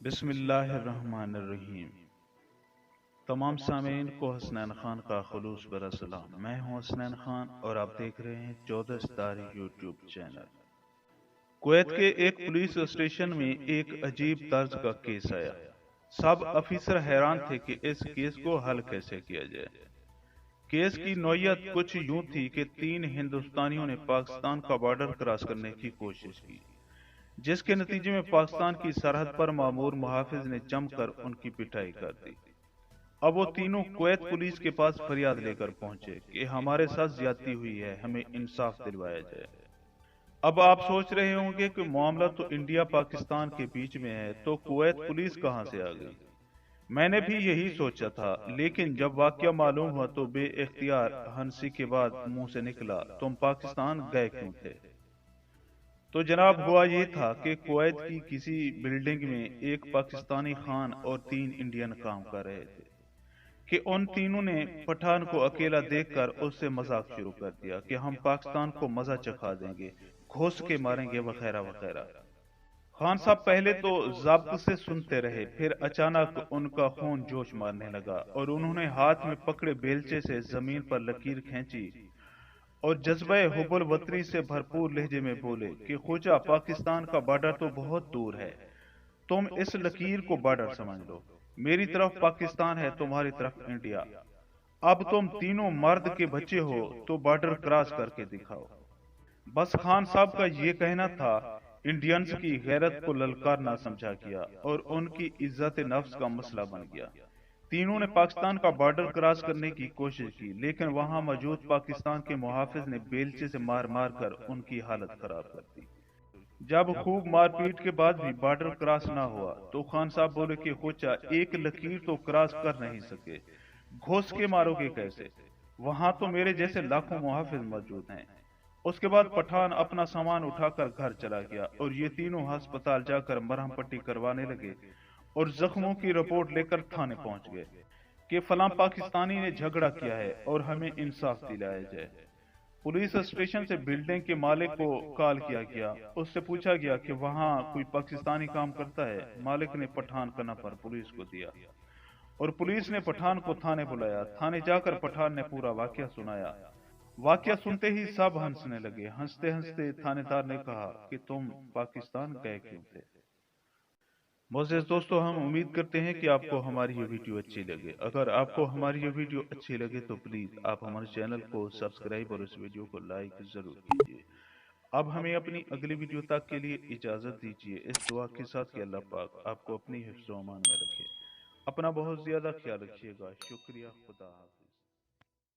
بسم اللہ الرحمن الرحیم۔ تمام سامعین کو حسنین خان کا خلوص برا سلام۔ میں ہوں حسنین خان اور آپ دیکھ رہے ہیں 14 ستارے یوٹیوب چینل۔ کویت کے ایک پولیس اسٹیشن میں ایک عجیب طرز کا کیس آیا۔ سب افیسر حیران تھے کہ اس کیس کو حل کیسے کیا جائے۔ کیس کی نوعیت کچھ یوں تھی کہ 3 ہندوستانیوں نے پاکستان کا بارڈر کراس کرنے کی کوشش کی، جس کے نتیجے میں پاکستان کی سرحد پر مامور محافظ نے جم کر ان کی پٹائی کر دی۔ اب وہ تینوں کویت پولیس کے پاس فریاد لے کر پہنچے کہ ہمارے ساتھ زیادتی ہوئی ہے، ہمیں انصاف دلوایا جائے۔ اب آپ سوچ رہے ہوں گے کہ معاملہ تو انڈیا پاکستان کے بیچ میں ہے، تو کویت پولیس کہاں سے آ گئی؟ میں نے بھی یہی سوچا تھا، لیکن جب واقعہ معلوم ہوا تو بے اختیار ہنسی کے بعد منہ سے نکلا، تم پاکستان گئے کیوں تھے؟ تو جناب ہوا یہ تھا کہ کویت کی کسی بلڈنگ میں ایک پاکستانی خان اور 3 انڈین کام کر رہے تھے کہ ان تینوں نے پٹھان کو اکیلا دیکھ کر اس سے مذاق شروع کر دیا کہ ہم پاکستان کو مزہ چکھا دیں گے، گھوس کے ماریں گے وغیرہ وغیرہ۔ خان صاحب پہلے تو ضابط سے سنتے رہے، پھر اچانک ان کا خون جوش مارنے لگا اور انہوں نے ہاتھ میں پکڑے بیلچے سے زمین پر لکیر کھینچی اور جذبہ حب الوطنی سے بھرپور لہجے میں بولے کہ خوجا، پاکستان کا بارڈر تو بہت دور ہے، تم اس لکیر کو بارڈر سمجھ لو، میری طرف پاکستان ہے، تمہاری طرف انڈیا، اب تم تینوں مرد کے بچے ہو تو بارڈر کراس کر کے دکھاؤ۔ بس خان صاحب کا یہ کہنا تھا انڈینز کی غیرت کو للکارنا سمجھا گیا اور ان کی عزت نفس کا مسئلہ بن گیا۔ تینوں نے پاکستان کا بارڈر کراس کرنے کی کوشش کی، لیکن وہاں موجود پاکستان کے محافظ نے بیلچے سے مار مار کر ان کی حالت خراب کر دی۔ جب خوب مار پیٹ کے بعد بھی بارڈر کراس نہ ہوا تو خان صاحب بولے کہ خوچا، ایک لکیر تو کراس کر نہیں سکے، گھوس کے مارو گے کیسے؟ وہاں تو میرے جیسے لاکھوں محافظ موجود ہیں۔ اس کے بعد پٹھان اپنا سامان اٹھا کر گھر چلا گیا اور یہ تینوں ہسپتال جا کر مرہم پٹی کروانے لگے اور زخموں کی رپورٹ لے کر تھانے پہنچ گئے کہ فلاں پاکستانی نے جھگڑا کیا ہے اور ہمیں انصاف دلایا جائے۔ پولیس اسٹیشن سے بلڈنگ کے مالک کو کال کیا گیا، اس سے پوچھا گیا کہ وہاں کوئی پاکستانی کام کرتا ہے۔ مالک نے پٹھان کا نمبر پولیس کو دیا اور پولیس نے پٹھان کو تھانے بلایا۔ تھانے جا کر پٹھان نے پورا واقعہ سنایا۔ واقعہ سنتے ہی سب ہنسنے لگے۔ ہنستے ہنستے تھانے دار نے کہا کہ تم پاکستان گئے کیوں تھے؟ معزز دوستو، ہم امید کرتے ہیں کہ آپ کو ہماری یہ ویڈیو اچھی لگے۔ اگر آپ کو ہماری یہ ویڈیو اچھی لگے تو پلیز آپ ہمارے چینل کو سبسکرائب اور اس ویڈیو کو لائک ضرور کیجیے۔ اب ہمیں اپنی اگلی ویڈیو تک کے لیے اجازت دیجیے، اس دعا کے ساتھ کہ اللہ پاک آپ کو اپنی حفظ و امان میں رکھے۔ اپنا بہت زیادہ خیال رکھیے گا۔ شکریہ، خدا حافظ۔